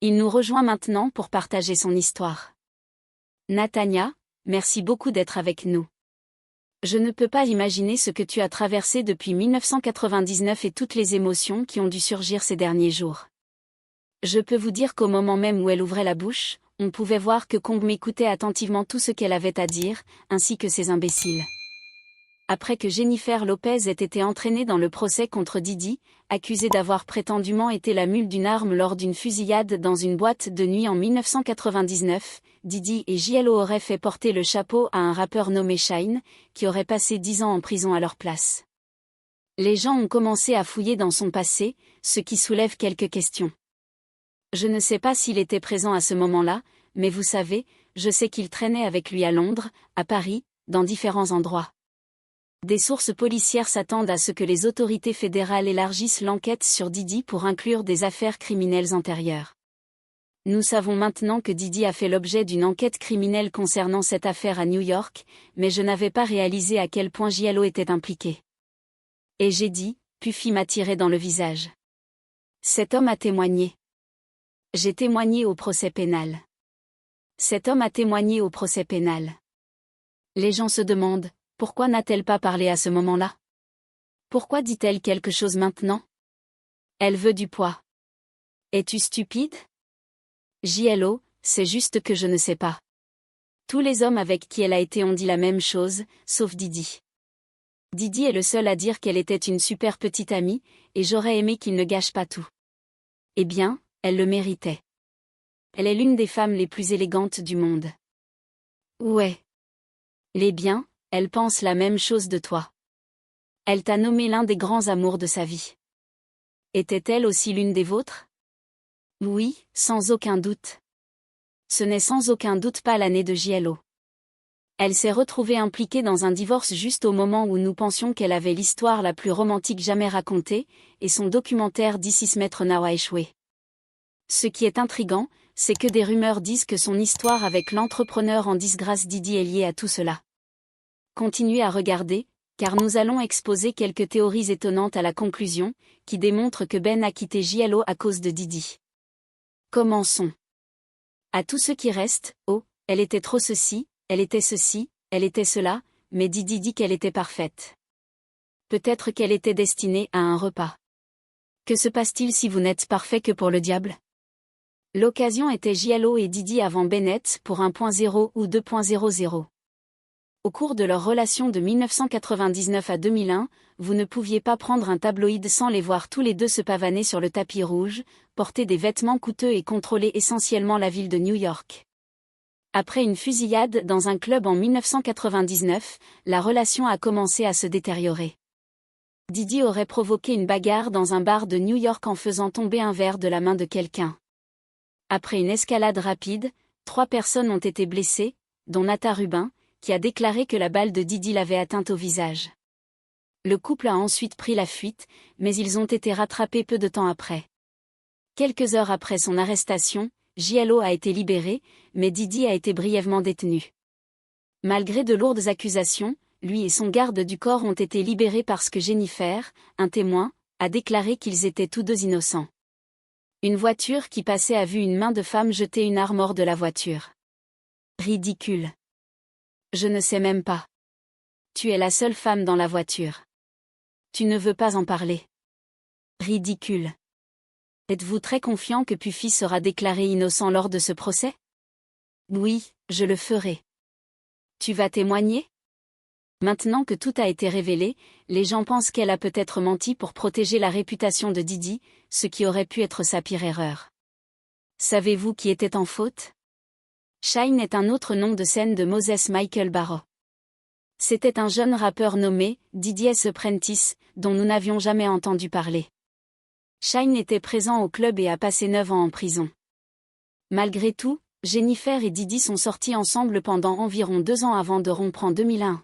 Il nous rejoint maintenant pour partager son histoire. Natania, merci beaucoup d'être avec nous. Je ne peux pas imaginer ce que tu as traversé depuis 1999 et toutes les émotions qui ont dû surgir ces derniers jours. Je peux vous dire qu'au moment même où elle ouvrait la bouche, on pouvait voir que Kong m'écoutait attentivement tout ce qu'elle avait à dire, ainsi que ces imbéciles. Après que Jennifer Lopez ait été entraînée dans le procès contre Diddy, accusée d'avoir prétendument été la mule d'une arme lors d'une fusillade dans une boîte de nuit en 1999, Diddy et JLo auraient fait porter le chapeau à un rappeur nommé Shyne, qui aurait passé 10 ans en prison à leur place. Les gens ont commencé à fouiller dans son passé, ce qui soulève quelques questions. Je ne sais pas s'il était présent à ce moment-là, mais vous savez, je sais qu'il traînait avec lui à Londres, à Paris, dans différents endroits. Des sources policières s'attendent à ce que les autorités fédérales élargissent l'enquête sur Diddy pour inclure des affaires criminelles antérieures. Nous savons maintenant que Diddy a fait l'objet d'une enquête criminelle concernant cette affaire à New York, mais je n'avais pas réalisé à quel point JLo était impliqué. Et j'ai dit, Puffy m'a tiré dans le visage. Cet homme a témoigné. J'ai témoigné au procès pénal. Cet homme a témoigné au procès pénal. Les gens se demandent, pourquoi n'a-t-elle pas parlé à ce moment-là? Pourquoi dit-elle quelque chose maintenant? Elle veut du poids. Es-tu stupide? JLo, c'est juste que je ne sais pas. Tous les hommes avec qui elle a été ont dit la même chose, sauf Diddy. Diddy est le seul à dire qu'elle était une super petite amie, et j'aurais aimé qu'il ne gâche pas tout. Eh bien, elle le méritait. Elle est l'une des femmes les plus élégantes du monde. Ouais. Les biens, elle pense la même chose de toi. Elle t'a nommé l'un des grands amours de sa vie. Était-elle aussi l'une des vôtres? Oui, sans aucun doute. Ce n'est sans aucun doute pas l'année de JLo. Elle s'est retrouvée impliquée dans un divorce juste au moment où nous pensions qu'elle avait l'histoire la plus romantique jamais racontée, et son documentaire This Is Maître Now a échoué. Ce qui est intriguant, c'est que des rumeurs disent que son histoire avec l'entrepreneur en disgrâce Diddy est liée à tout cela. Continuez à regarder, car nous allons exposer quelques théories étonnantes à la conclusion, qui démontrent que Ben a quitté JLo à cause de Diddy. Commençons. À tous ceux qui restent, oh, elle était trop ceci, elle était ceci, elle était cela, mais Diddy dit qu'elle était parfaite. Peut-être qu'elle était destinée à un repas. Que se passe-t-il si vous n'êtes parfait que pour le diable? L'occasion était JLo et Diddy avant Bennett pour 1.0 ou 2.00. Au cours de leur relation de 1999 à 2001, vous ne pouviez pas prendre un tabloïd sans les voir tous les deux se pavaner sur le tapis rouge, porter des vêtements coûteux et contrôler essentiellement la ville de New York. Après une fusillade dans un club en 1999, la relation a commencé à se détériorer. Diddy aurait provoqué une bagarre dans un bar de New York en faisant tomber un verre de la main de quelqu'un. Après une escalade rapide, 3 personnes ont été blessées, dont Nata Rubin, qui a déclaré que la balle de Diddy l'avait atteinte au visage. Le couple a ensuite pris la fuite, mais ils ont été rattrapés peu de temps après. Quelques heures après son arrestation, JLo a été libéré, mais Diddy a été brièvement détenu. Malgré de lourdes accusations, lui et son garde du corps ont été libérés parce que Jennifer, un témoin, a déclaré qu'ils étaient tous deux innocents. Une voiture qui passait a vu une main de femme jeter une arme hors de la voiture. Ridicule. Je ne sais même pas. Tu es la seule femme dans la voiture. Tu ne veux pas en parler. Ridicule. Êtes-vous très confiant que Puffy sera déclaré innocent lors de ce procès? Oui, je le ferai. Tu vas témoigner? Maintenant que tout a été révélé, les gens pensent qu'elle a peut-être menti pour protéger la réputation de Diddy, ce qui aurait pu être sa pire erreur. Savez-vous qui était en faute? Shyne est un autre nom de scène de Moses Michael Barrow. C'était un jeune rappeur nommé Diddy S. Prentice, dont nous n'avions jamais entendu parler. Shyne était présent au club et a passé 9 ans en prison. Malgré tout, Jennifer et Diddy sont sortis ensemble pendant environ 2 ans avant de rompre en 2001.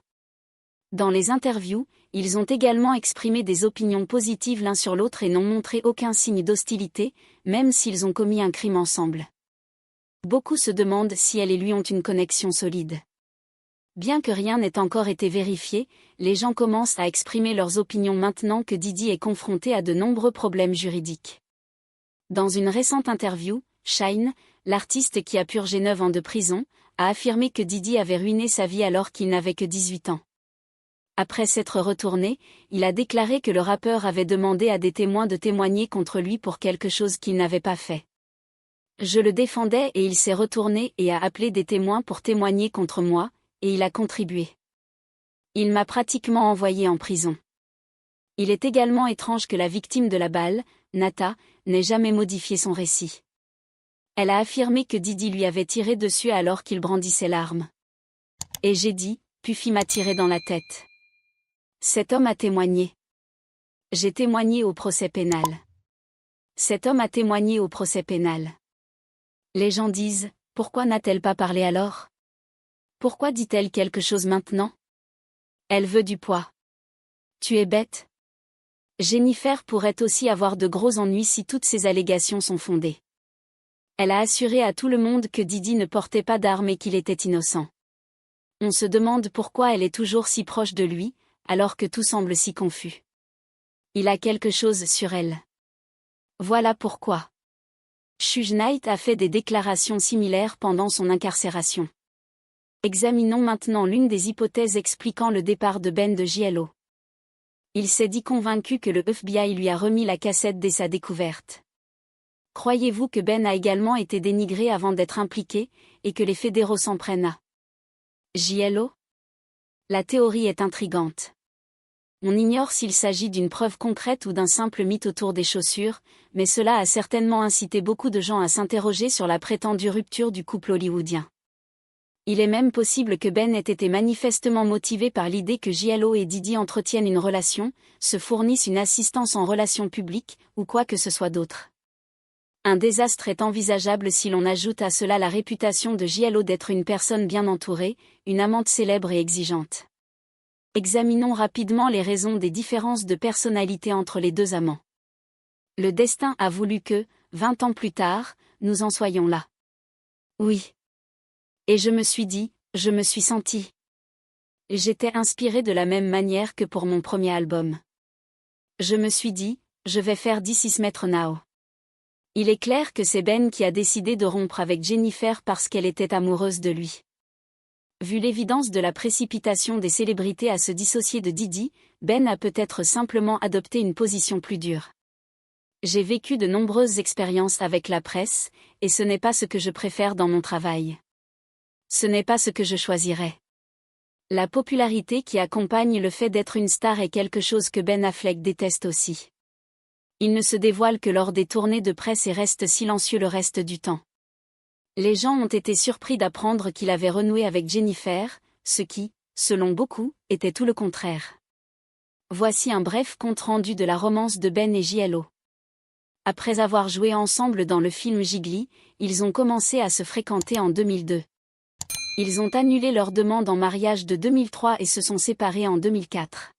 Dans les interviews, ils ont également exprimé des opinions positives l'un sur l'autre et n'ont montré aucun signe d'hostilité, même s'ils ont commis un crime ensemble. Beaucoup se demandent si elle et lui ont une connexion solide. Bien que rien n'ait encore été vérifié, les gens commencent à exprimer leurs opinions maintenant que Diddy est confronté à de nombreux problèmes juridiques. Dans une récente interview, Shine, l'artiste qui a purgé 9 ans de prison, a affirmé que Diddy avait ruiné sa vie alors qu'il n'avait que 18 ans. Après s'être retourné, il a déclaré que le rappeur avait demandé à des témoins de témoigner contre lui pour quelque chose qu'il n'avait pas fait. Je le défendais et il s'est retourné et a appelé des témoins pour témoigner contre moi, et il a contribué. Il m'a pratiquement envoyé en prison. Il est également étrange que la victime de la balle, Nata, n'ait jamais modifié son récit. Elle a affirmé que Diddy lui avait tiré dessus alors qu'il brandissait l'arme. Et j'ai dit, Puffy m'a tiré dans la tête. Cet homme a témoigné. J'ai témoigné au procès pénal. Cet homme a témoigné au procès pénal. Les gens disent, pourquoi n'a-t-elle pas parlé alors? Pourquoi dit-elle quelque chose maintenant? Elle veut du poids. Tu es bête? Jennifer pourrait aussi avoir de gros ennuis si toutes ces allégations sont fondées. Elle a assuré à tout le monde que Diddy ne portait pas d'arme et qu'il était innocent. On se demande pourquoi elle est toujours si proche de lui, alors que tout semble si confus. Il a quelque chose sur elle. Voilà pourquoi. Suge Knight a fait des déclarations similaires pendant son incarcération. Examinons maintenant l'une des hypothèses expliquant le départ de Ben de JLO. Il s'est dit convaincu que le FBI lui a remis la cassette dès sa découverte. Croyez-vous que Ben a également été dénigré avant d'être impliqué, et que les fédéraux s'en prennent à JLO? La théorie est intrigante. On ignore s'il s'agit d'une preuve concrète ou d'un simple mythe autour des chaussures, mais cela a certainement incité beaucoup de gens à s'interroger sur la prétendue rupture du couple hollywoodien. Il est même possible que Ben ait été manifestement motivé par l'idée que JLO et Diddy entretiennent une relation, se fournissent une assistance en relations publiques, ou quoi que ce soit d'autre. Un désastre est envisageable si l'on ajoute à cela la réputation de JLO d'être une personne bien entourée, une amante célèbre et exigeante. Examinons rapidement les raisons des différences de personnalité entre les deux amants. Le destin a voulu que, 20 ans plus tard, nous en soyons là. Oui. Et je me suis dit, je me suis senti. J'étais inspirée de la même manière que pour mon premier album. Je me suis dit, je vais faire This Is Metro Now. Il est clair que c'est Ben qui a décidé de rompre avec Jennifer parce qu'elle était amoureuse de lui. Vu l'évidence de la précipitation des célébrités à se dissocier de Diddy, Ben a peut-être simplement adopté une position plus dure. J'ai vécu de nombreuses expériences avec la presse, et ce n'est pas ce que je préfère dans mon travail. Ce n'est pas ce que je choisirais. La popularité qui accompagne le fait d'être une star est quelque chose que Ben Affleck déteste aussi. Il ne se dévoile que lors des tournées de presse et reste silencieux le reste du temps. Les gens ont été surpris d'apprendre qu'il avait renoué avec Jennifer, ce qui, selon beaucoup, était tout le contraire. Voici un bref compte-rendu de la romance de Ben et JLO. Après avoir joué ensemble dans le film Gigli, ils ont commencé à se fréquenter en 2002. Ils ont annulé leur demande en mariage de 2003 et se sont séparés en 2004.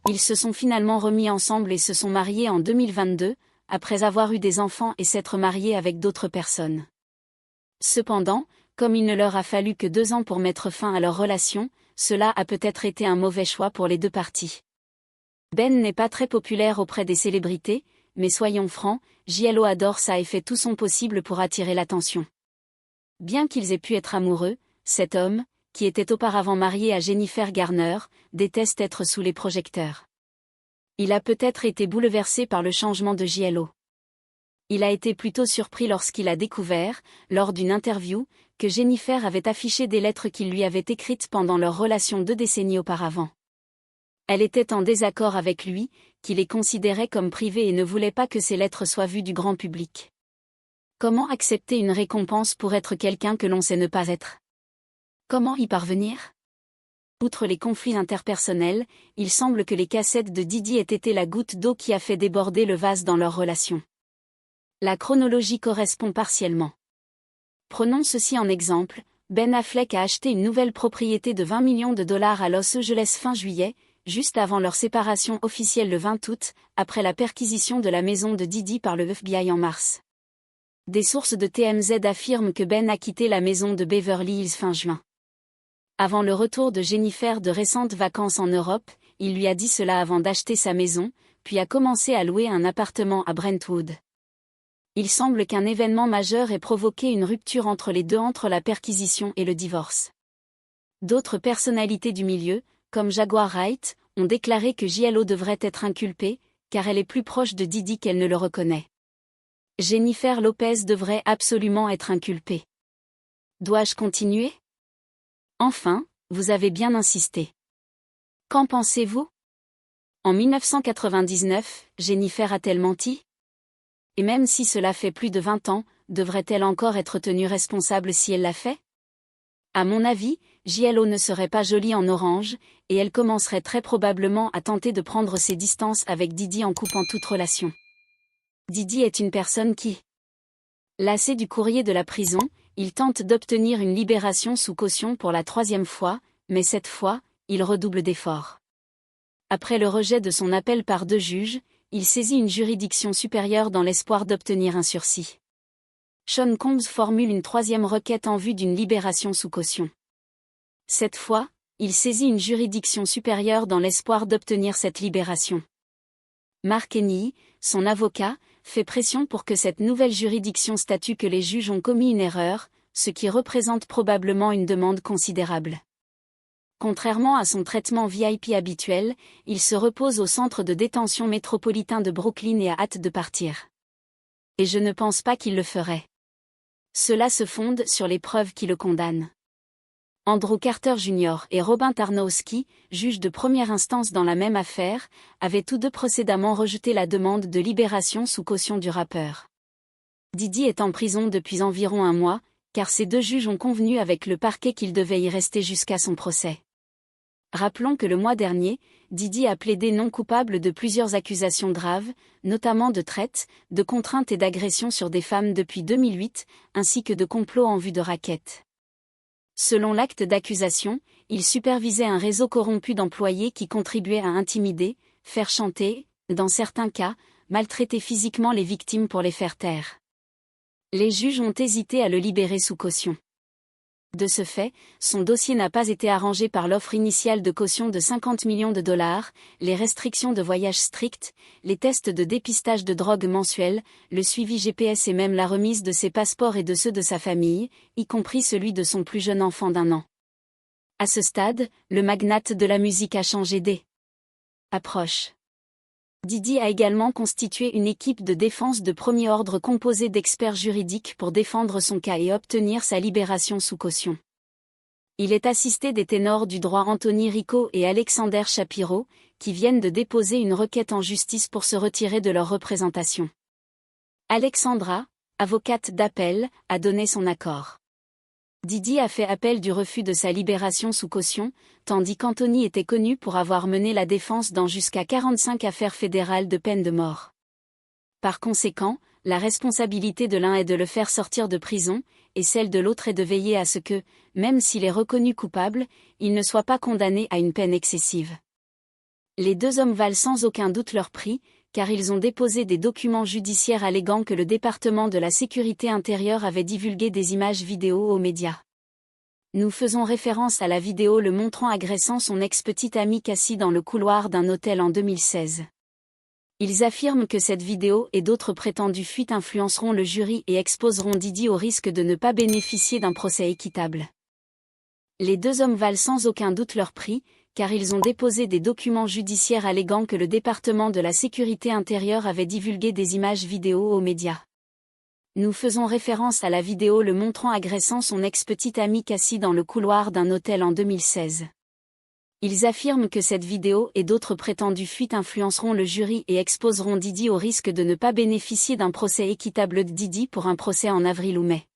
Ils se sont finalement remis ensemble et se sont mariés en 2022, après avoir eu des enfants et s'être mariés avec d'autres personnes. Cependant, comme il ne leur a fallu que 2 ans pour mettre fin à leur relation, cela a peut-être été un mauvais choix pour les deux parties. Ben n'est pas très populaire auprès des célébrités, mais soyons francs, JLO adore ça et fait tout son possible pour attirer l'attention. Bien qu'ils aient pu être amoureux, cet homme, qui était auparavant marié à Jennifer Garner, déteste être sous les projecteurs. Il a peut-être été bouleversé par le changement de JLO. Il a été plutôt surpris lorsqu'il a découvert, lors d'une interview, que Jennifer avait affiché des lettres qu'il lui avait écrites pendant leur relation 2 décennies auparavant. Elle était en désaccord avec lui, qui les considérait comme privées et ne voulait pas que ces lettres soient vues du grand public. Comment accepter une récompense pour être quelqu'un que l'on sait ne pas être? Comment y parvenir? Outre les conflits interpersonnels, il semble que les cassettes de Diddy aient été la goutte d'eau qui a fait déborder le vase dans leur relation. La chronologie correspond partiellement. Prenons ceci en exemple, Ben Affleck a acheté une nouvelle propriété de 20 millions de dollars à Los Angeles fin juillet, juste avant leur séparation officielle le 20 août, après la perquisition de la maison de Diddy par le FBI en mars. Des sources de TMZ affirment que Ben a quitté la maison de Beverly Hills fin juin. Avant le retour de Jennifer de récentes vacances en Europe, il lui a dit cela avant d'acheter sa maison, puis a commencé à louer un appartement à Brentwood. Il semble qu'un événement majeur ait provoqué une rupture entre les deux entre la perquisition et le divorce. D'autres personnalités du milieu, comme Jaguar Wright, ont déclaré que JLo devrait être inculpée, car elle est plus proche de Diddy qu'elle ne le reconnaît. Jennifer Lopez devrait absolument être inculpée. Dois-je continuer? Enfin, vous avez bien insisté. Qu'en pensez-vous? En 1999, Jennifer a-t-elle menti? Et même si cela fait plus de 20 ans, devrait-elle encore être tenue responsable si elle l'a fait? À mon avis, JLo ne serait pas jolie en orange, et elle commencerait très probablement à tenter de prendre ses distances avec Diddy en coupant toute relation. Diddy est une personne qui, lassé du courrier de la prison, il tente d'obtenir une libération sous caution pour la 3e fois, mais cette fois, il redouble d'efforts. Après le rejet de son appel par 2 juges, il saisit une juridiction supérieure dans l'espoir d'obtenir un sursis. Sean Combs formule une 3e requête en vue d'une libération sous caution. Cette fois, il saisit une juridiction supérieure dans l'espoir d'obtenir cette libération. Mark Henry, son avocat, fait pression pour que cette nouvelle juridiction statue que les juges ont commis une erreur, ce qui représente probablement une demande considérable. Contrairement à son traitement VIP habituel, il se repose au centre de détention métropolitain de Brooklyn et a hâte de partir. Et je ne pense pas qu'il le ferait. Cela se fonde sur les preuves qui le condamnent. Andrew Carter Jr. et Robin Tarnowski, juges de première instance dans la même affaire, avaient tous deux précédemment rejeté la demande de libération sous caution du rappeur. Diddy est en prison depuis environ 1 mois, car ces 2 juges ont convenu avec le parquet qu'il devait y rester jusqu'à son procès. Rappelons que le mois dernier, Diddy a plaidé non coupable de plusieurs accusations graves, notamment de traite, de contrainte et d'agression sur des femmes depuis 2008, ainsi que de complot en vue de racket. Selon l'acte d'accusation, il supervisait un réseau corrompu d'employés qui contribuait à intimider, faire chanter, dans certains cas, maltraiter physiquement les victimes pour les faire taire. Les juges ont hésité à le libérer sous caution. De ce fait, son dossier n'a pas été arrangé par l'offre initiale de caution de 50 millions de dollars, les restrictions de voyage strictes, les tests de dépistage de drogue mensuels, le suivi GPS et même la remise de ses passeports et de ceux de sa famille, y compris celui de son plus jeune enfant d'1 an. À ce stade, le magnate de la musique a changé d'approche. Diddy a également constitué une équipe de défense de premier ordre composée d'experts juridiques pour défendre son cas et obtenir sa libération sous caution. Il est assisté des ténors du droit Anthony Rico et Alexander Shapiro, qui viennent de déposer une requête en justice pour se retirer de leur représentation. Alexandra, avocate d'appel, a donné son accord. Diddy a fait appel du refus de sa libération sous caution, tandis qu'Anthony était connu pour avoir mené la défense dans jusqu'à 45 affaires fédérales de peine de mort. Par conséquent, la responsabilité de l'un est de le faire sortir de prison, et celle de l'autre est de veiller à ce que, même s'il est reconnu coupable, il ne soit pas condamné à une peine excessive. Les 2 hommes valent sans aucun doute leur prix, car ils ont déposé des documents judiciaires alléguant que le département de la sécurité intérieure avait divulgué des images vidéo aux médias. Nous faisons référence à la vidéo le montrant agressant son ex-petite amie Cassie dans le couloir d'un hôtel en 2016. Ils affirment que cette vidéo et d'autres prétendues fuites influenceront le jury et exposeront Diddy au risque de ne pas bénéficier d'un procès équitable. Les 2 hommes valent sans aucun doute leur prix, car ils ont déposé des documents judiciaires alléguant que le département de la sécurité intérieure avait divulgué des images vidéo aux médias. Nous faisons référence à la vidéo le montrant agressant son ex-petite amie Cassie dans le couloir d'un hôtel en 2016. Ils affirment que cette vidéo et d'autres prétendues fuites influenceront le jury et exposeront Diddy au risque de ne pas bénéficier d'un procès équitable de Diddy pour un procès en avril ou mai.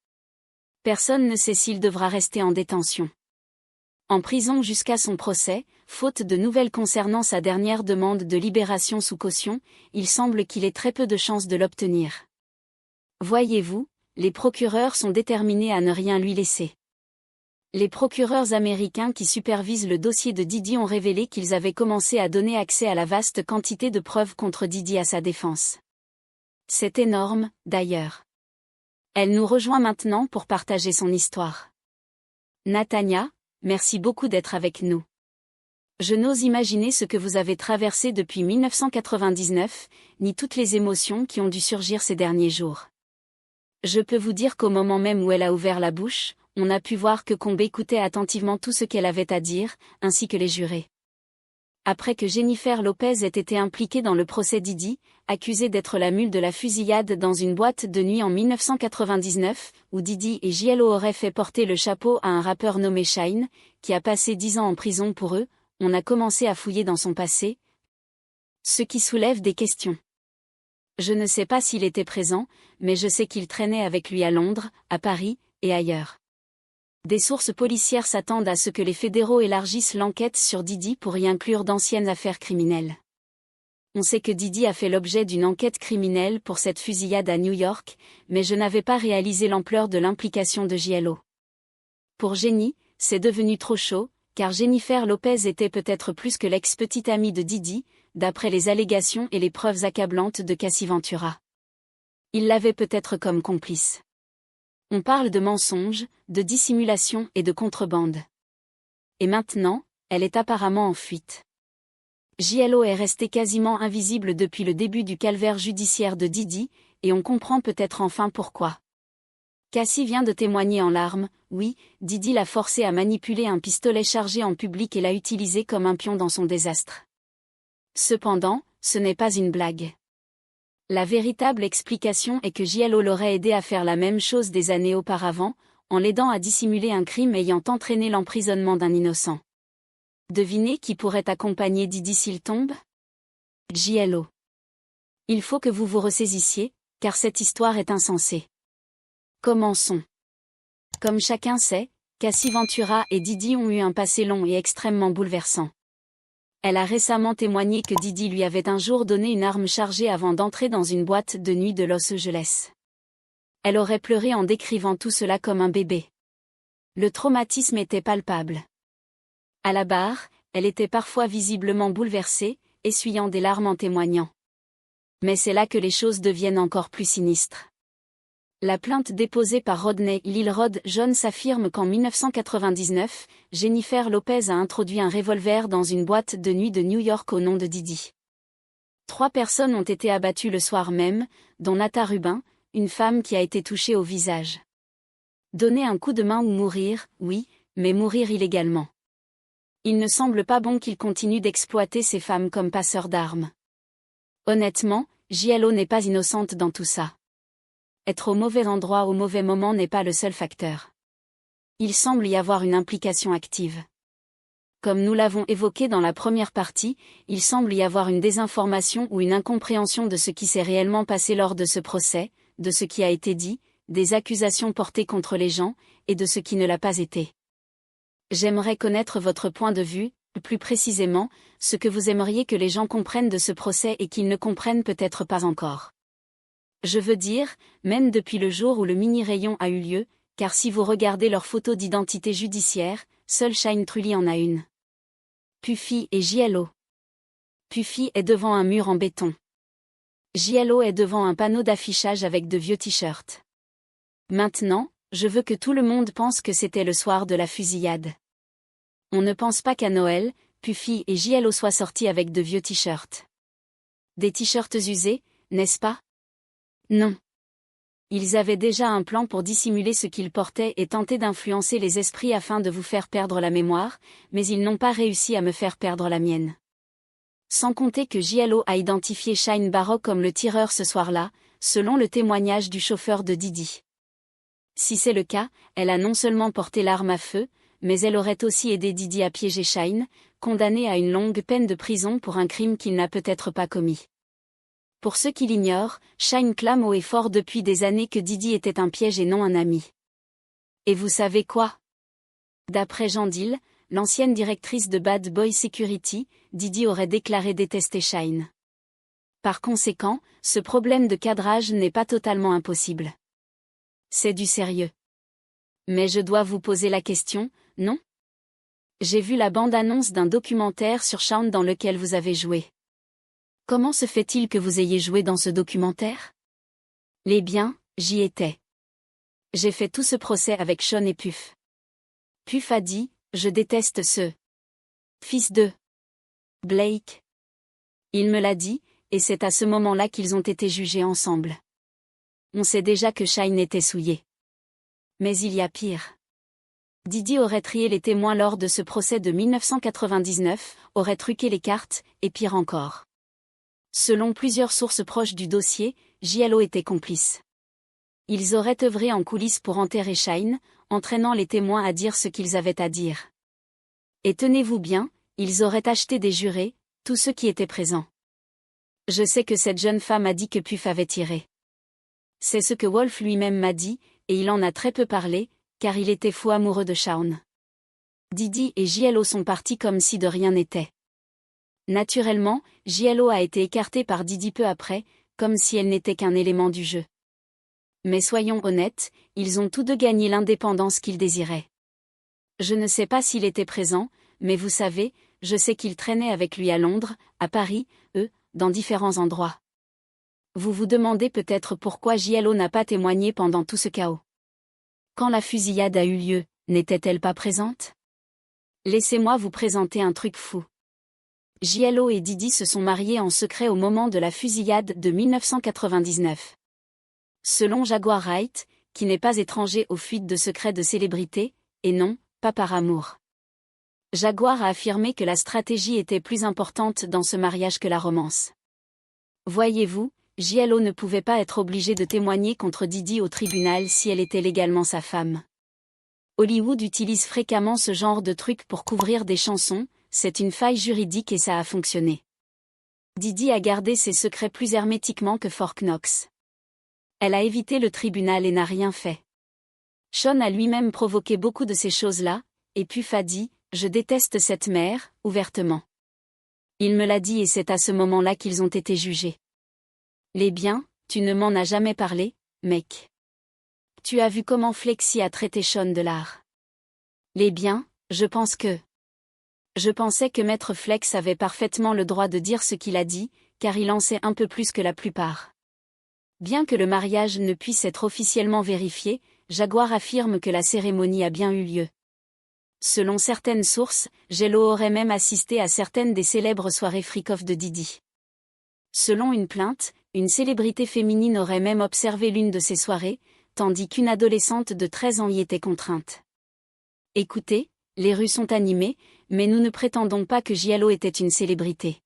Personne ne sait s'il devra rester en détention. En prison jusqu'à son procès, faute de nouvelles concernant sa dernière demande de libération sous caution, il semble qu'il ait très peu de chances de l'obtenir. Voyez-vous, les procureurs sont déterminés à ne rien lui laisser. Les procureurs américains qui supervisent le dossier de Diddy ont révélé qu'ils avaient commencé à donner accès à la vaste quantité de preuves contre Diddy à sa défense. C'est énorme, d'ailleurs. Elle nous rejoint maintenant pour partager son histoire. Natania, merci beaucoup d'être avec nous. Je n'ose imaginer ce que vous avez traversé depuis 1999, ni toutes les émotions qui ont dû surgir ces derniers jours. Je peux vous dire qu'au moment même où elle a ouvert la bouche, on a pu voir que Combe écoutait attentivement tout ce qu'elle avait à dire, ainsi que les jurés. Après que Jennifer Lopez ait été impliquée dans le procès Diddy, accusée d'être la mule de la fusillade dans une boîte de nuit en 1999, où Diddy et JLo auraient fait porter le chapeau à un rappeur nommé Shyne, qui a passé 10 ans en prison pour eux, on a commencé à fouiller dans son passé, ce qui soulève des questions. Je ne sais pas s'il était présent, mais je sais qu'il traînait avec lui à Londres, à Paris, et ailleurs. Des sources policières s'attendent à ce que les fédéraux élargissent l'enquête sur Diddy pour y inclure d'anciennes affaires criminelles. On sait que Diddy a fait l'objet d'une enquête criminelle pour cette fusillade à New York, mais je n'avais pas réalisé l'ampleur de l'implication de JLo. Pour Jenny, c'est devenu trop chaud, car Jennifer Lopez était peut-être plus que l'ex-petite amie de Diddy, d'après les allégations et les preuves accablantes de Cassie Ventura. Il l'avait peut-être comme complice. On parle de mensonges, de dissimulation et de contrebande. Et maintenant, elle est apparemment en fuite. JLo est resté quasiment invisible depuis le début du calvaire judiciaire de Diddy, et on comprend peut-être enfin pourquoi. Cassie vient de témoigner en larmes, oui, Diddy l'a forcé à manipuler un pistolet chargé en public et l'a utilisé comme un pion dans son désastre. Cependant, ce n'est pas une blague. La véritable explication est que JLo l'aurait aidé à faire la même chose des années auparavant, en l'aidant à dissimuler un crime ayant entraîné l'emprisonnement d'un innocent. Devinez qui pourrait accompagner Diddy s'il tombe ? JLo. Il faut que vous vous ressaisissiez, car cette histoire est insensée. Commençons. Comme chacun sait, Cassie Ventura et Diddy ont eu un passé long et extrêmement bouleversant. Elle a récemment témoigné que Diddy lui avait un jour donné une arme chargée avant d'entrer dans une boîte de nuit de Los Angeles. Elle aurait pleuré en décrivant tout cela comme un bébé. Le traumatisme était palpable. À la barre, elle était parfois visiblement bouleversée, essuyant des larmes en témoignant. Mais c'est là que les choses deviennent encore plus sinistres. La plainte déposée par Rodney Lilrod Jones affirme qu'en 1999, Jennifer Lopez a introduit un revolver dans une boîte de nuit de New York au nom de Diddy. 3 personnes ont été abattues le soir même, dont Nata Rubin, une femme qui a été touchée au visage. Donner un coup de main ou mourir, oui, mais mourir illégalement. Il ne semble pas bon qu'il continue d'exploiter ces femmes comme passeurs d'armes. Honnêtement, JLo n'est pas innocente dans tout ça. Être au mauvais endroit au mauvais moment n'est pas le seul facteur. Il semble y avoir une implication active. Comme nous l'avons évoqué dans la première partie, il semble y avoir une désinformation ou une incompréhension de ce qui s'est réellement passé lors de ce procès, de ce qui a été dit, des accusations portées contre les gens, et de ce qui ne l'a pas été. J'aimerais connaître votre point de vue, plus précisément, ce que vous aimeriez que les gens comprennent de ce procès et qu'ils ne comprennent peut-être pas encore. Je veux dire, même depuis le jour où le mini-rayon a eu lieu, car si vous regardez leurs photos d'identité judiciaire, seul Shyne Trulli en a une. Puffy et JLo. Puffy est devant un mur en béton. JLo est devant un panneau d'affichage avec de vieux t-shirts. Maintenant, je veux que tout le monde pense que c'était le soir de la fusillade. On ne pense pas qu'à Noël, Puffy et JLo soient sortis avec de vieux t-shirts. Des t-shirts usés, n'est-ce pas ? Non. Ils avaient déjà un plan pour dissimuler ce qu'ils portaient et tenter d'influencer les esprits afin de vous faire perdre la mémoire, mais ils n'ont pas réussi à me faire perdre la mienne. Sans compter que JLo a identifié Shyne Barrow comme le tireur ce soir-là, selon le témoignage du chauffeur de Diddy. Si c'est le cas, elle a non seulement porté l'arme à feu, mais elle aurait aussi aidé Diddy à piéger Shyne, condamné à une longue peine de prison pour un crime qu'il n'a peut-être pas commis. Pour ceux qui l'ignorent, Shyne clame haut et fort depuis des années que Diddy était un piège et non un ami. Et vous savez quoi ? D'après Jean Dill, l'ancienne directrice de Bad Boy Security, Diddy aurait déclaré détester Shyne. Par conséquent, ce problème de cadrage n'est pas totalement impossible. C'est du sérieux. Mais je dois vous poser la question, non ? J'ai vu la bande-annonce d'un documentaire sur Shaun dans lequel vous avez joué. Comment se fait-il que vous ayez joué dans ce documentaire ? Eh bien, j'y étais. J'ai fait tout ce procès avec Shaun et Puff. Puff a dit, je déteste ce fils de Blake. Il me l'a dit, et c'est à ce moment-là qu'ils ont été jugés ensemble. On sait déjà que Shine était souillé. Mais il y a pire. Didi aurait trié les témoins lors de ce procès de 1999, aurait truqué les cartes, et pire encore. Selon plusieurs sources proches du dossier, JLO était complice. Ils auraient œuvré en coulisses pour enterrer Shine, entraînant les témoins à dire ce qu'ils avaient à dire. Et tenez-vous bien, ils auraient acheté des jurés, tous ceux qui étaient présents. Je sais que cette jeune femme a dit que Puff avait tiré. C'est ce que Wolf lui-même m'a dit, et il en a très peu parlé, car il était fou amoureux de Shaun. Didi et JLO sont partis comme si de rien n'était. Naturellement, JLO a été écartée par Didi peu après, comme si elle n'était qu'un élément du jeu. Mais soyons honnêtes, ils ont tous deux gagné l'indépendance qu'ils désiraient. Je ne sais pas s'il était présent, mais vous savez, je sais qu'il traînait avec lui à Londres, à Paris, dans différents endroits. Vous vous demandez peut-être pourquoi JLO n'a pas témoigné pendant tout ce chaos. Quand la fusillade a eu lieu, n'était-elle pas présente? Laissez-moi vous présenter un truc fou. JLO et Didi se sont mariés en secret au moment de la fusillade de 1999. Selon Jaguar Wright, qui n'est pas étranger aux fuites de secrets de célébrités, et non, pas par amour. Jaguar a affirmé que la stratégie était plus importante dans ce mariage que la romance. Voyez-vous, JLO ne pouvait pas être obligée de témoigner contre Didi au tribunal si elle était légalement sa femme. Hollywood utilise fréquemment ce genre de truc pour couvrir des chansons, c'est une faille juridique et ça a fonctionné. Didi a gardé ses secrets plus hermétiquement que Fort Knox. Elle a évité le tribunal et n'a rien fait. Shaun a lui-même provoqué beaucoup de ces choses-là, et Puff a dit « Je déteste cette mère », ouvertement. Il me l'a dit et c'est à ce moment-là qu'ils ont été jugés. Les biens, tu ne m'en as jamais parlé, mec. Tu as vu comment Flexi a traité Shaun de l'art. Les biens, je pense que... Je pensais que Maître Flex avait parfaitement le droit de dire ce qu'il a dit, car il en sait un peu plus que la plupart. Bien que le mariage ne puisse être officiellement vérifié, Jaguar affirme que la cérémonie a bien eu lieu. Selon certaines sources, JLO aurait même assisté à certaines des célèbres soirées freak-off de Didi. Selon une plainte, une célébrité féminine aurait même observé l'une de ces soirées, tandis qu'une adolescente de 13 ans y était contrainte. Écoutez, les rues sont animées, mais nous ne prétendons pas que JLO était une célébrité.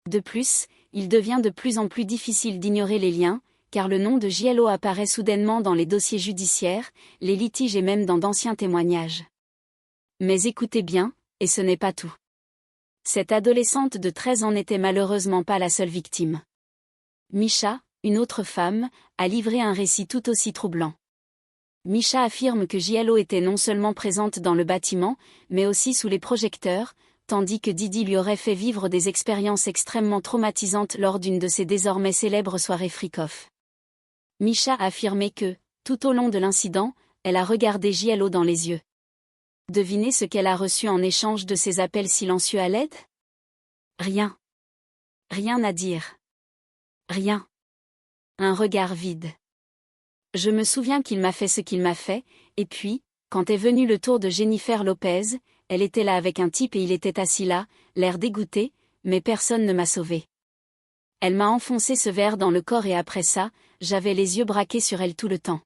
De plus, il devient de plus en plus difficile d'ignorer les liens, car le nom de JLO apparaît soudainement dans les dossiers judiciaires, les litiges et même dans d'anciens témoignages. Mais écoutez bien, et ce n'est pas tout. Cette adolescente de 13 ans n'était malheureusement pas la seule victime. Misha, une autre femme, a livré un récit tout aussi troublant. Misha affirme que JLO était non seulement présente dans le bâtiment, mais aussi sous les projecteurs, tandis que Didi lui aurait fait vivre des expériences extrêmement traumatisantes lors d'une de ses désormais célèbres soirées freak-off. Misha a affirmé que, tout au long de l'incident, elle a regardé JLO dans les yeux. Devinez ce qu'elle a reçu en échange de ses appels silencieux à l'aide? Rien. Rien à dire. Rien. Un regard vide. Je me souviens qu'il m'a fait ce qu'il m'a fait, et puis, quand est venu le tour de Jennifer Lopez, elle était là avec un type et il était assis là, l'air dégoûté, mais personne ne m'a sauvé. Elle m'a enfoncé ce verre dans le corps et après ça, j'avais les yeux braqués sur elle tout le temps.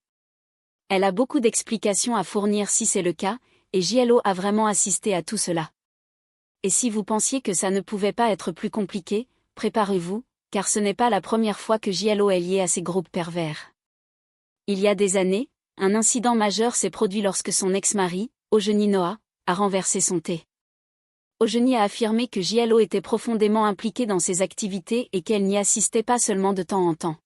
Elle a beaucoup d'explications à fournir si c'est le cas, et JLO a vraiment assisté à tout cela. Et si vous pensiez que ça ne pouvait pas être plus compliqué, préparez-vous, car ce n'est pas la première fois que JLO est lié à ces groupes pervers. Il y a des années, un incident majeur s'est produit lorsque son ex-mari, Eugenie Noah, a renversé son thé. Eugenie a affirmé que JLO était profondément impliquée dans ses activités et qu'elle n'y assistait pas seulement de temps en temps.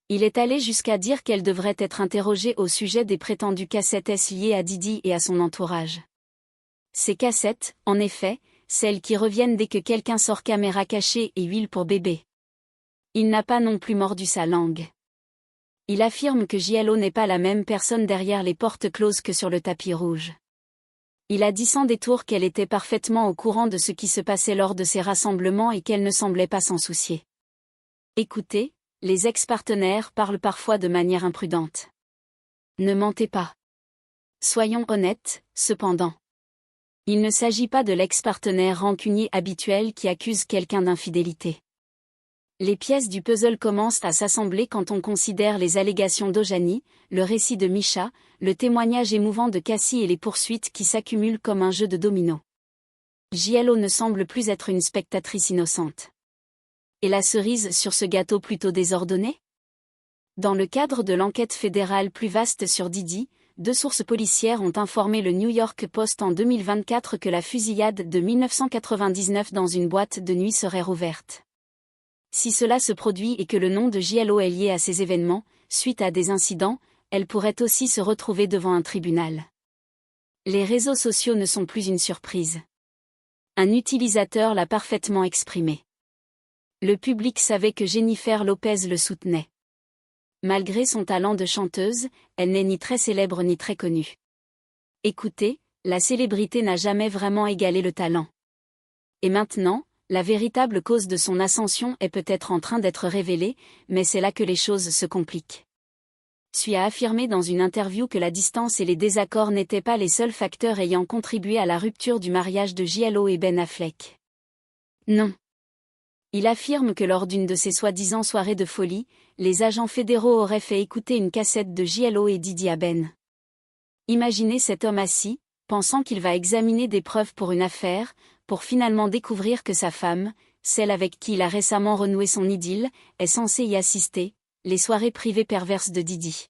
Il est allé jusqu'à dire qu'elle devrait être interrogée au sujet des prétendues cassettes liées à Didi et à son entourage. Ces cassettes, en effet, celles qui reviennent dès que quelqu'un sort caméra cachée et huile pour bébé. Il n'a pas non plus mordu sa langue. Il affirme que JLO n'est pas la même personne derrière les portes closes que sur le tapis rouge. Il a dit sans détour qu'elle était parfaitement au courant de ce qui se passait lors de ces rassemblements et qu'elle ne semblait pas s'en soucier. Écoutez, les ex-partenaires parlent parfois de manière imprudente. Ne mentez pas. Soyons honnêtes, cependant. Il ne s'agit pas de l'ex-partenaire rancunier habituel qui accuse quelqu'un d'infidélité. Les pièces du puzzle commencent à s'assembler quand on considère les allégations d'Ojani, le récit de Misha, le témoignage émouvant de Cassie et les poursuites qui s'accumulent comme un jeu de dominos. JLO ne semble plus être une spectatrice innocente. Et la cerise sur ce gâteau plutôt désordonné ? Dans le cadre de l'enquête fédérale plus vaste sur Didi, 2 sources policières ont informé le New York Post en 2024 que la fusillade de 1999 dans une boîte de nuit serait rouverte. Si cela se produit et que le nom de JLO est lié à ces événements, suite à des incidents, elle pourrait aussi se retrouver devant un tribunal. Les réseaux sociaux ne sont plus une surprise. Un utilisateur l'a parfaitement exprimé. Le public savait que Jennifer Lopez le soutenait. Malgré son talent de chanteuse, elle n'est ni très célèbre ni très connue. Écoutez, la célébrité n'a jamais vraiment égalé le talent. Et maintenant, la véritable cause de son ascension est peut-être en train d'être révélée, mais c'est là que les choses se compliquent. Sui a affirmé dans une interview que la distance et les désaccords n'étaient pas les seuls facteurs ayant contribué à la rupture du mariage de JLO et Ben Affleck. Non. Il affirme que lors d'une de ses soi-disant soirées de folie, les agents fédéraux auraient fait écouter une cassette de JLO et Didi à Ben. Imaginez cet homme assis, pensant qu'il va examiner des preuves pour une affaire, pour finalement découvrir que sa femme, celle avec qui il a récemment renoué son idylle, est censée y assister, les soirées privées perverses de Didi.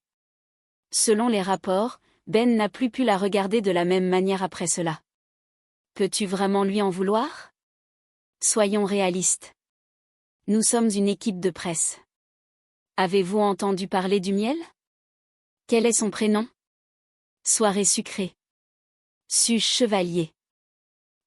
Selon les rapports, Ben n'a plus pu la regarder de la même manière après cela. Peux-tu vraiment lui en vouloir ? Soyons réalistes. Nous sommes une équipe de presse. Avez-vous entendu parler du miel ? Quel est son prénom ? Soirée sucrée. Suge Chevalier.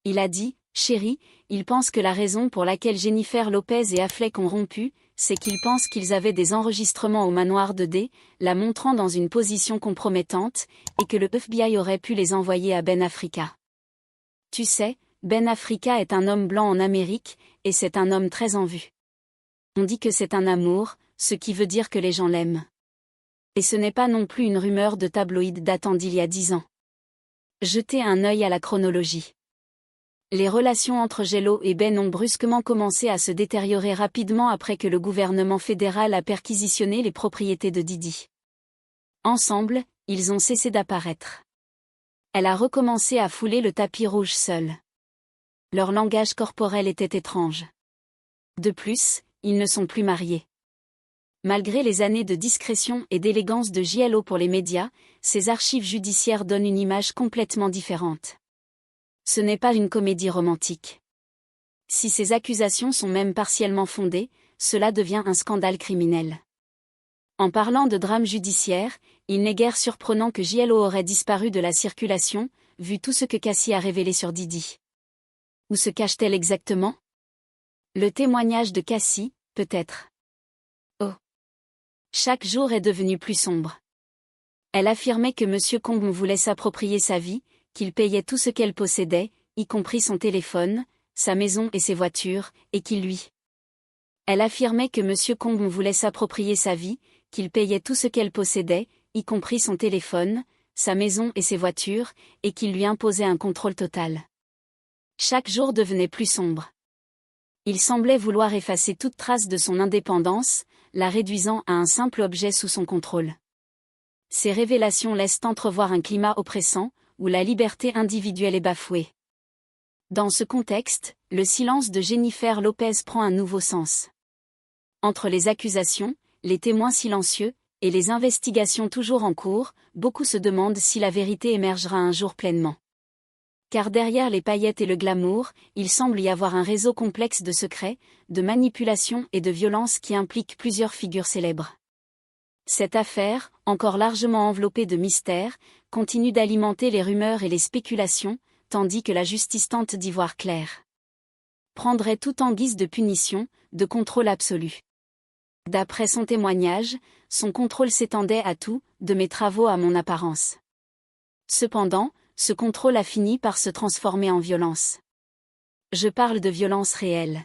Il a dit, chérie, il pense que la raison pour laquelle Jennifer Lopez et Affleck ont rompu, c'est qu'ils pensent qu'ils avaient des enregistrements au manoir de D, la montrant dans une position compromettante, et que le FBI aurait pu les envoyer à Ben Africa. Tu sais, Ben Africa est un homme blanc en Amérique, et c'est un homme très en vue. On dit que c'est un amour, ce qui veut dire que les gens l'aiment. Et ce n'est pas non plus une rumeur de tabloïd datant d'il y a 10 ans. Jetez un œil à la chronologie. Les relations entre JLO et Ben ont brusquement commencé à se détériorer rapidement après que le gouvernement fédéral a perquisitionné les propriétés de Didi. Ensemble, ils ont cessé d'apparaître. Elle a recommencé à fouler le tapis rouge seule. Leur langage corporel était étrange. De plus, ils ne sont plus mariés. Malgré les années de discrétion et d'élégance de JLO pour les médias, ces archives judiciaires donnent une image complètement différente. Ce n'est pas une comédie romantique. Si ces accusations sont même partiellement fondées, cela devient un scandale criminel. En parlant de drame judiciaire, il n'est guère surprenant que JLO aurait disparu de la circulation, vu tout ce que Cassie a révélé sur Didi. Où se cache-t-elle exactement ? Le témoignage de Cassie, peut-être. Oh. Chaque jour est devenu plus sombre. Elle affirmait que M. Combs voulait s'approprier sa vie, qu'il payait tout ce qu'elle possédait, y compris son téléphone, sa maison et ses voitures, et qu'il lui. Elle affirmait que M. Combs voulait s'approprier sa vie, qu'il payait tout ce qu'elle possédait, y compris son téléphone, sa maison et ses voitures, et qu'il lui imposait un contrôle total. Chaque jour devenait plus sombre. Il semblait vouloir effacer toute trace de son indépendance, la réduisant à un simple objet sous son contrôle. Ces révélations laissent entrevoir un climat oppressant, où la liberté individuelle est bafouée. Dans ce contexte, le silence de Jennifer Lopez prend un nouveau sens. Entre les accusations, les témoins silencieux, et les investigations toujours en cours, beaucoup se demandent si la vérité émergera un jour pleinement. Car derrière les paillettes et le glamour, il semble y avoir un réseau complexe de secrets, de manipulations et de violences qui impliquent plusieurs figures célèbres. Cette affaire, encore largement enveloppée de mystères, continue d'alimenter les rumeurs et les spéculations, tandis que la justice tente d'y voir clair. Prendrait tout en guise de punition, de contrôle absolu. D'après son témoignage, son contrôle s'étendait à tout, de mes travaux à mon apparence. Cependant, ce contrôle a fini par se transformer en violence. Je parle de violence réelle.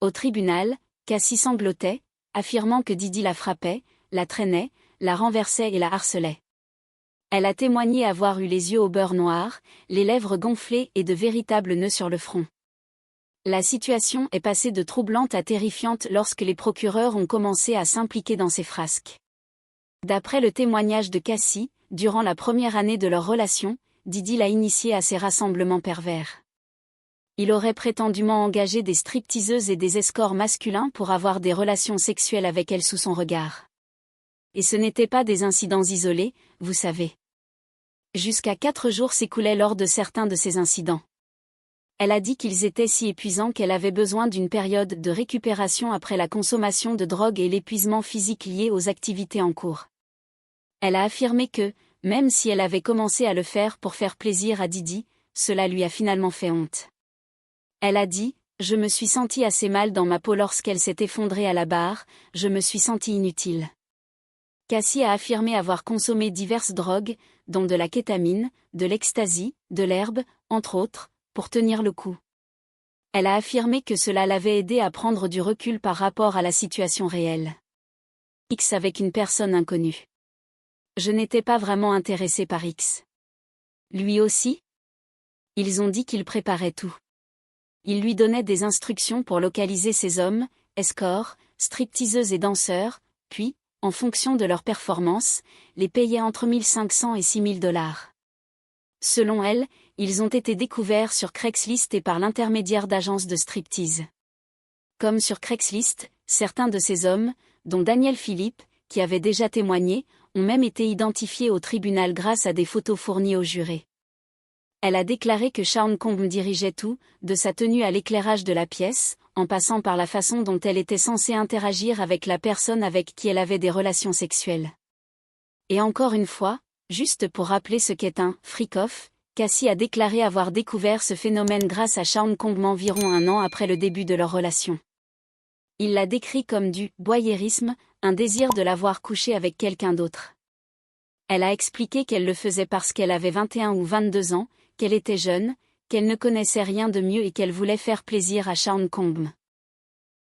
Au tribunal, Cassie sanglotait, affirmant que Didi la frappait, la traînait, la renversait et la harcelait. Elle a témoigné avoir eu les yeux au beurre noir, les lèvres gonflées et de véritables nœuds sur le front. La situation est passée de troublante à terrifiante lorsque les procureurs ont commencé à s'impliquer dans ces frasques. D'après le témoignage de Cassie, durant la première année de leur relation, Didi l'a initié à ces rassemblements pervers. Il aurait prétendument engagé des stripteaseuses et des escorts masculins pour avoir des relations sexuelles avec elles sous son regard. Et ce n'étaient pas des incidents isolés, vous savez. Jusqu'à 4 jours s'écoulaient lors de certains de ces incidents. Elle a dit qu'ils étaient si épuisants qu'elle avait besoin d'une période de récupération après la consommation de drogue et l'épuisement physique lié aux activités en cours. Elle a affirmé que, même si elle avait commencé à le faire pour faire plaisir à Didi, cela lui a finalement fait honte. Elle a dit « Je me suis sentie assez mal dans ma peau lorsqu'elle s'est effondrée à la barre, je me suis sentie inutile. » Cassie a affirmé avoir consommé diverses drogues, dont de la kétamine, de l'ecstasy, de l'herbe, entre autres, pour tenir le coup. Elle a affirmé que cela l'avait aidée à prendre du recul par rapport à la situation réelle. X avec une personne inconnue. Je n'étais pas vraiment intéressée par X. Lui aussi? Ils ont dit qu'il préparait tout. Il lui donnait des instructions pour localiser ces hommes, escorts, stripteaseuses et danseurs, puis, en fonction de leur performance, les payait entre 1 500 et 6 000 $. Selon elle, ils ont été découverts sur Craigslist et par l'intermédiaire d'agences de striptease. Comme sur Craigslist, certains de ces hommes, dont Daniel Philippe, qui avait déjà témoigné, ont même été identifiés au tribunal grâce à des photos fournies aux jurés. Elle a déclaré que Sean Combs dirigeait tout, de sa tenue à l'éclairage de la pièce, en passant par la façon dont elle était censée interagir avec la personne avec qui elle avait des relations sexuelles. Et encore une fois, juste pour rappeler ce qu'est un « freak-off », Cassie a déclaré avoir découvert ce phénomène grâce à Sean Combs environ 1 an après le début de leur relation. Il l'a décrit comme du « voyeurisme », un désir de la voir coucher avec quelqu'un d'autre. Elle a expliqué qu'elle le faisait parce qu'elle avait 21 ou 22 ans, qu'elle était jeune, qu'elle ne connaissait rien de mieux et qu'elle voulait faire plaisir à Sean Combs.